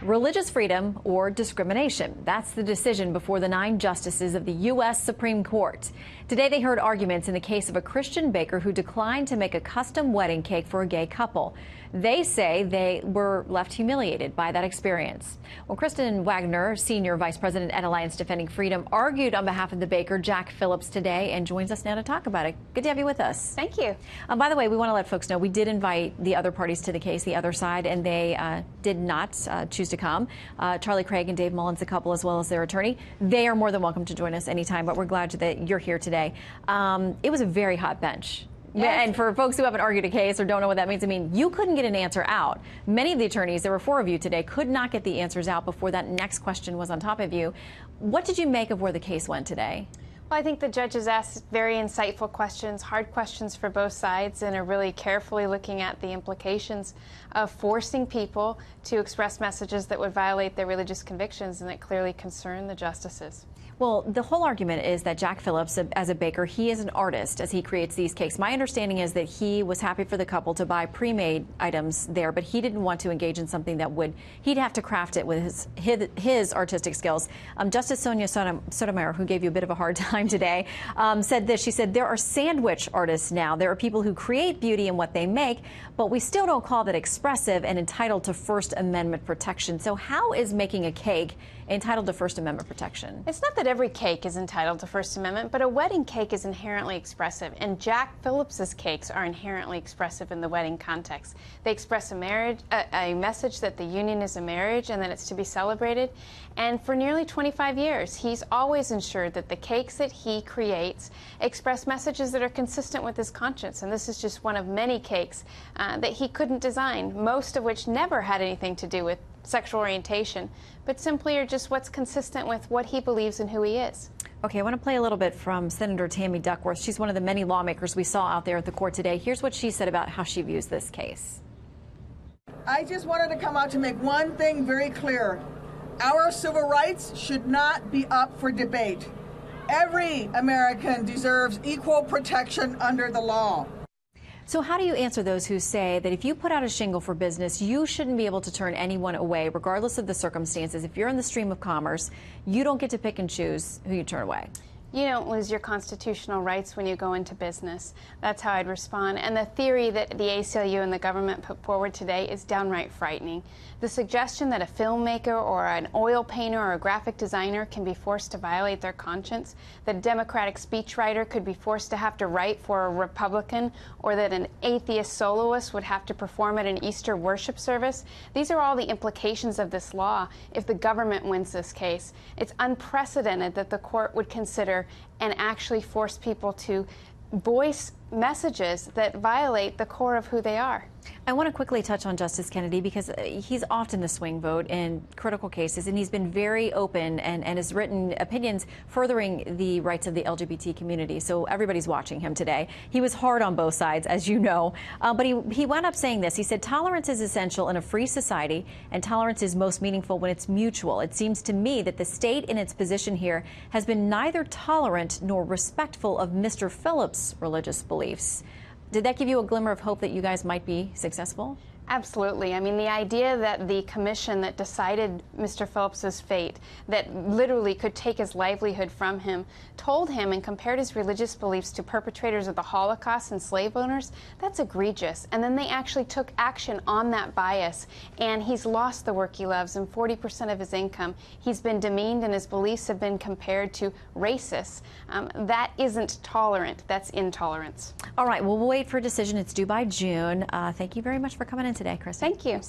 Religious freedom or discrimination? That's the decision before the 9 justices of the U.S. Supreme Court. Today they heard arguments in the case of a Christian baker who declined to make a custom wedding cake for a gay couple. They say they were left humiliated by that experience. Well, Kristen Wagner, Senior Vice President at Alliance Defending Freedom, argued on behalf of the baker, Jack Phillips, today and joins us now to talk about it. Good to have you with us. Thank you. By the way, we want to let folks know we did invite the other parties to the case, the other side, and they did not choose to come. Charlie Craig and Dave Mullins, the couple, as well as their attorney, they are more than welcome to join us anytime, but we're glad that you're here today. It was a very hot bench. Yes. And for folks who haven't argued a case or don't know what that means, I mean, you couldn't get an answer out. Many of the attorneys, there were 4 of you today, could not get the answers out before that next question was on top of you. What did you make of where the case went today? Well, I think the judges asked very insightful questions, hard questions for both sides, and are really carefully looking at the implications of forcing people to express messages that would violate their religious convictions and that clearly concern the justices. Well, the whole argument is that Jack Phillips, as a baker, he is an artist as he creates these cakes. My understanding is that he was happy for the couple to buy pre-made items there, but he didn't want to engage in something that he'd have to craft it with his artistic skills. Justice Sonia Sotomayor, who gave you a bit of a hard time today, said this. She said, there are sandwich artists now. There are people who create beauty in what they make, but we still don't call that expressive and entitled to First Amendment protection. So how is making a cake entitled to First Amendment protection? It's not that every cake is entitled to First Amendment, but a wedding cake is inherently expressive, and Jack Phillips's cakes are inherently expressive in the wedding context. They express a message that the union is a marriage and that it's to be celebrated. And for nearly 25 years, he's always ensured that the cakes that he creates express messages that are consistent with his conscience. And this is just one of many cakes that he couldn't design, most of which never had anything to do with sexual orientation, but simply are just what's consistent with what he believes and who he is. Okay, I want to play a little bit from Senator Tammy Duckworth. She's one of the many lawmakers we saw out there at the court today. Here's what she said about how she views this case. I just wanted to come out to make one thing very clear. Our civil rights should not be up for debate. Every American deserves equal protection under the law. So how do you answer those who say that if you put out a shingle for business, you shouldn't be able to turn anyone away, regardless of the circumstances? If you're in the stream of commerce, you don't get to pick and choose who you turn away. You don't lose your constitutional rights when you go into business. That's how I'd respond. And the theory that the ACLU and the government put forward today is downright frightening. The suggestion that a filmmaker or an oil painter or a graphic designer can be forced to violate their conscience, that a Democratic speechwriter could be forced to have to write for a Republican, or that an atheist soloist would have to perform at an Easter worship service, these are all the implications of this law if the government wins this case. It's unprecedented that the court would consider and actually force people to voice messages that violate the core of who they are. I want to quickly touch on Justice Kennedy because he's often the swing vote in critical cases, and he's been very open and has written opinions furthering the rights of the LGBT community. So everybody's watching him today. He was hard on both sides, as you know, but he wound up saying this. He said, tolerance is essential in a free society, and tolerance is most meaningful when it's mutual. It seems to me that the state in its position here has been neither tolerant nor respectful of Mr. Phillips' religious beliefs. Did that give you a glimmer of hope that you guys might be successful? Absolutely. I mean, the idea that the commission that decided Mr. Phillips's fate, that literally could take his livelihood from him, told him and compared his religious beliefs to perpetrators of the Holocaust and slave owners, that's egregious. And then they actually took action on that bias, and he's lost the work he loves and 40% of his income. He's been demeaned, and his beliefs have been compared to racists. That isn't tolerant. That's intolerance. All right. Well, we'll wait for a decision. It's due by June. Thank you very much for coming in today, Kristen. Thank you.